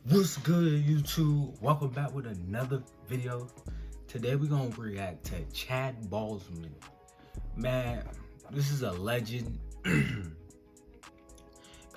What's good, YouTube? Welcome back with another video. Today we're gonna react to Chad Boseman. Man, this is a legend.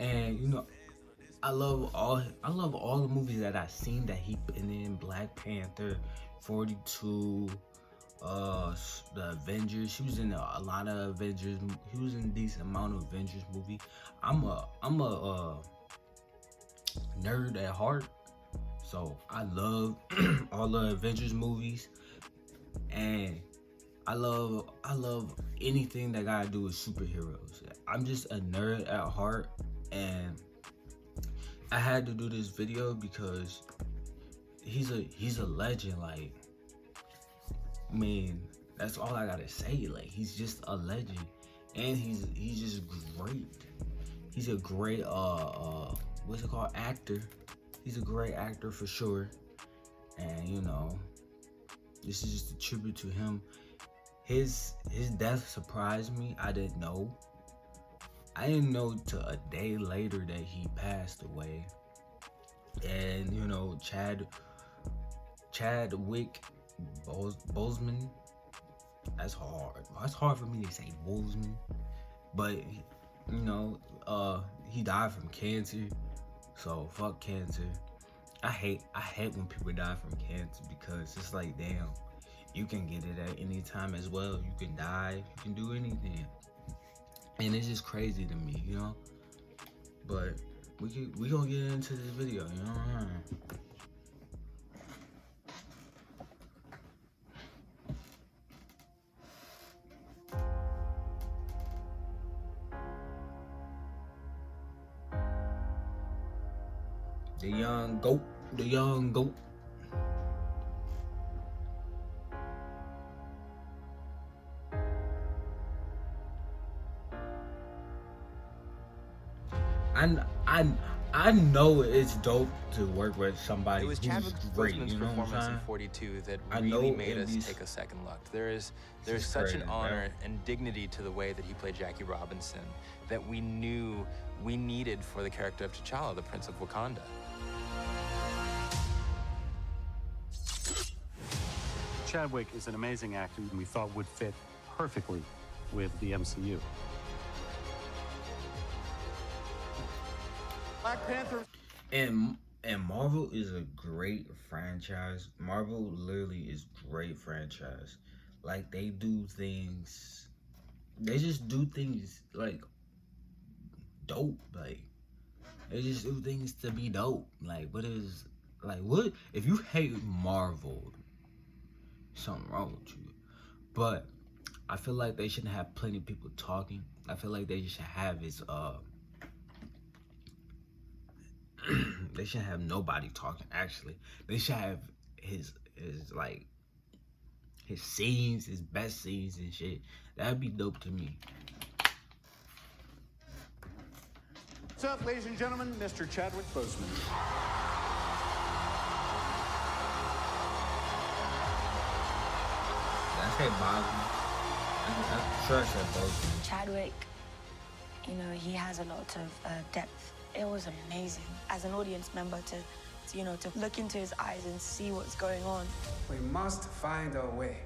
And I love all the movies that I've seen that he been in. Black Panther, 42, the Avengers. He was in a lot of Avengers. He was in a decent amount of Avengers movie. I'm a nerd at heart, so I love all the Avengers movies, and I love anything that gotta do with superheroes. I'm just a nerd at heart, and I had to do this video because he's a legend. Like, I mean, that's all I gotta say. Like, he's just a legend, and he's just great. He's a great what's it called, actor. He's a great actor for sure. And this is just a tribute to him. His death surprised me. I didn't know till a day later that he passed away. And Chadwick Boseman, that's hard for me to say, Boseman. But he died from cancer. So fuck cancer. I hate when people die from cancer, because it's like, damn, you can get it at any time as well. You can die, you can do anything. And it's just crazy to me, But we gonna get into this video, The young goat. I know it's dope to work with somebody It was who's Chadwick great. Boseman's You know what I'm performance in saying? 42 that I really know made us Andy's- take a second look. There's such crazy, an honor bro. and dignity to the way that he played Jackie Robinson that we knew we needed for the character of T'Challa, the Prince of Wakanda. Chadwick is an amazing actor and we thought would fit perfectly with the MCU. Black Panther. And Marvel is a great franchise. Marvel literally is great franchise. Like, they just do things like dope. Like, they just do things to be dope. Like, what if you hate Marvel, something wrong with you. But I feel like they shouldn't have plenty of people talking. I feel like they should have they shouldn't have nobody talking. Actually, they should have his scenes, his best scenes and shit. That'd be dope to me. What's up, ladies and gentlemen, Mr. Chadwick Boseman. Did I say Boseman? I'm sure I said Boseman. Chadwick, he has a lot of depth. It was amazing as an audience member to look into his eyes and see what's going on. We must find a way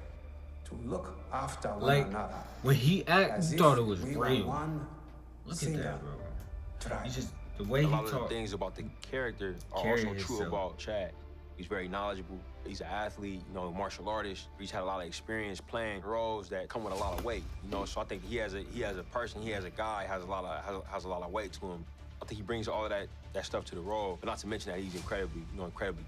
to look after one Like, another. when he acted, you thought it was we were real. one Look at single that, bro. tribe. He just, the way he A lot of the talked. things about the character are Carry also true himself. about Chad. He's very knowledgeable. He's an athlete, martial artist. He's had a lot of experience playing roles that come with a lot of weight. So I think he has a person, he has a guy, has a lot of weight to him. I think he brings all of that stuff to the role, but not to mention that he's incredibly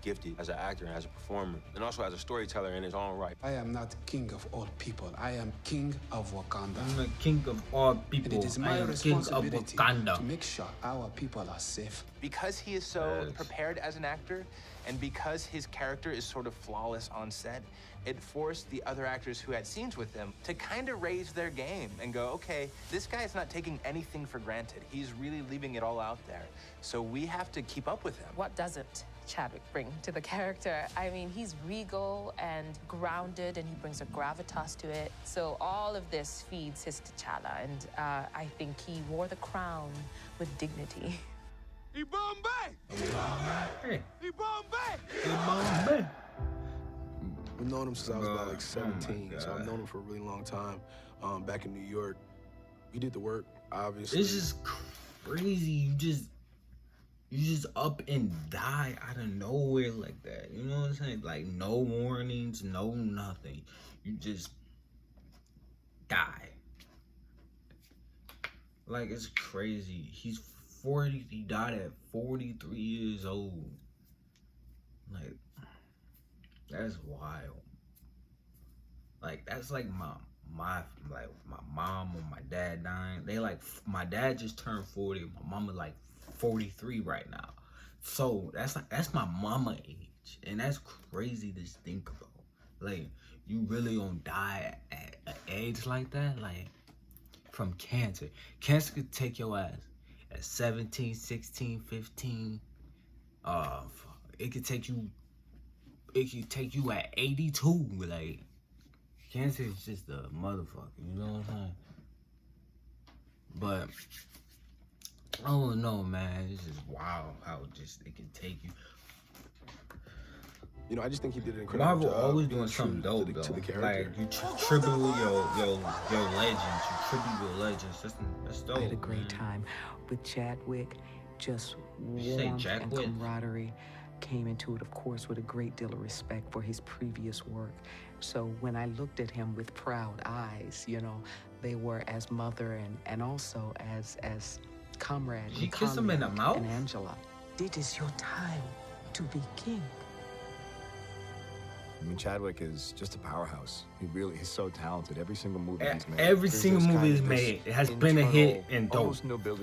gifted as an actor and as a performer, and also as a storyteller in his own right. I am not king of all people. I am king of Wakanda. I'm the king of all people. And it is I my am king of responsibility Wakanda. to make sure our people are safe. Because he is so Yes. prepared as an actor, and because his character is sort of flawless on set, it forced the other actors who had scenes with him to kind of raise their game and go, okay, this guy is not taking anything for granted. He's really leaving it all out there. So we have to keep up with him. What doesn't Chadwick bring to the character? I mean, he's regal and grounded, and he brings a gravitas to it. So all of this feeds his T'Challa, and I think he wore the crown with dignity. Bombay! Bombay. He Bombay. I've known him since I was about like Oh 17, so I've known him for a really long time. Back in New York, he did the work, obviously. It's just crazy. You just up and die out of nowhere like that. You know what I'm saying? Like no warnings, no nothing. You just die. Like it's crazy. He's 40. He died at 43 years old. Like that's wild. Like that's like my mom or my dad dying. They like my dad just turned 40. My mama like 43 right now. So that's my mama age, and that's crazy to think about. Like you really gonna die at an age like that? Like from cancer. Cancer could take your ass at 17, 16, 15. It could take you at 82. Like cancer is just a motherfucker, you know what I'm saying? But I don't know, man. It's just wild how just it can take you. You know, I just think he did an incredible job. Marvel always doing something dope, though. To the character. Like you tribute your legends, you tribute your legends. That's dope. I had a great time with Chadwick. Just warmth and camaraderie came into it, of course, with a great deal of respect for his previous work. So when I looked at him with proud eyes, you know, they were as mother and also as comrade. She kissed him in the mouth? And Angela. It is your time to be king. I mean, Chadwick is just a powerhouse. He's so talented. Every single movie he's made. Every single movie he's made has been a hit and dope.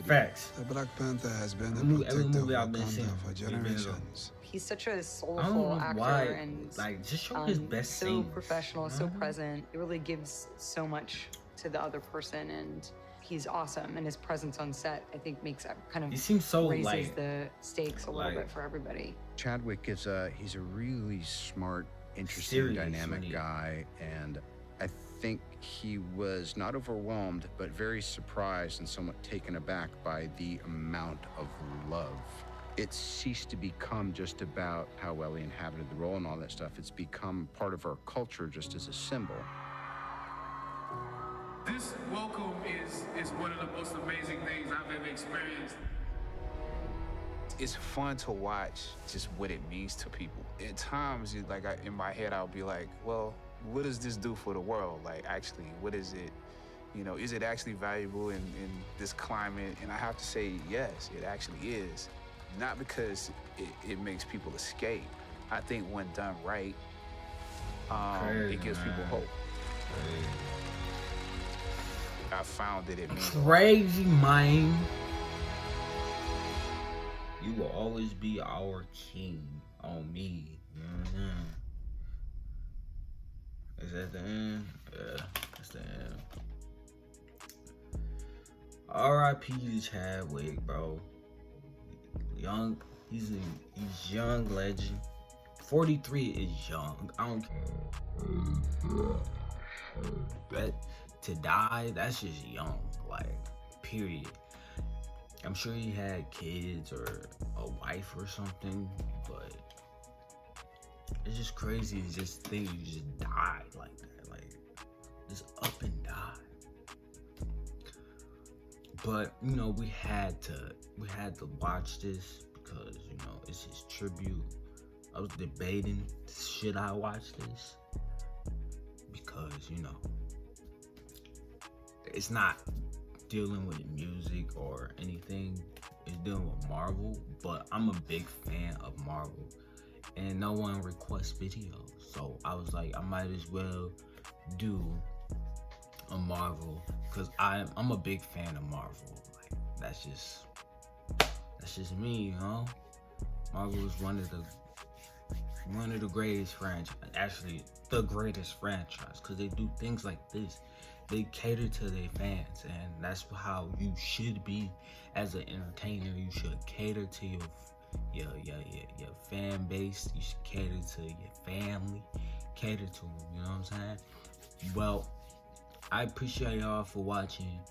Facts. The Black Panther has been the Every protector movie of I've been Wakanda seeing for generations. He's such a I don't soulful know actor why. and Like, just show his best so scenes. professional, so present. It really gives so much to the other person, and he's awesome. And his presence on set, I think, makes it kind of He seems so raises like the stakes a little bit for everybody. Chadwick he's a really smart, interesting, serious, dynamic guy, and I think he was not overwhelmed, but very surprised and somewhat taken aback by the amount of love. It ceased to become just about how well he inhabited the role and all that stuff. It's become part of our culture just as a symbol. This welcome is one of the most amazing things I've ever experienced. It's fun to watch just what it means to people. At times, in my head, I'll be like, well, what does this do for the world? Like, actually, what is it? You know, is it actually valuable in this climate? And I have to say, yes, it actually is. Not because it makes people escape. I think when done right, it gives people hope. I found that it means crazy, mind. You will always be our king on me. You know what I'm saying? Is that the end? Yeah, that's the end. R.I.P. to Chadwick, bro. He's young legend. 43 is young. I don't care. But to die, that's just young. Like, period. I'm sure he had kids or a wife or something, but it's just crazy to just think you just died like that. Like, just up and die. But, you know, we had to watch this because, you know, it's his tribute. I was debating, should I watch this? Because, you know, it's not dealing with music or anything. It's dealing with Marvel, but I'm a big fan of Marvel. And no one requests videos. So I was like, I might as well do a Marvel because I'm a big fan of Marvel. Like that's just me, you know. Marvel is one of the greatest franchise, actually the greatest franchise, because they do things like this. They cater to their fans, and that's how you should be as an entertainer. You should cater to your fan base. You should cater to your family, cater to them. You know what I'm saying? Well, I appreciate y'all for watching.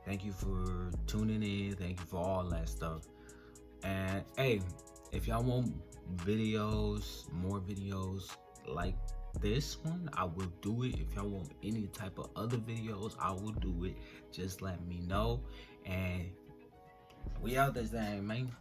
Thank you for tuning in. Thank you for all that stuff. And hey, if y'all want videos, more videos like this one, I will do it. If y'all want any type of other videos, I will do it. Just let me know. And we out this thing, man.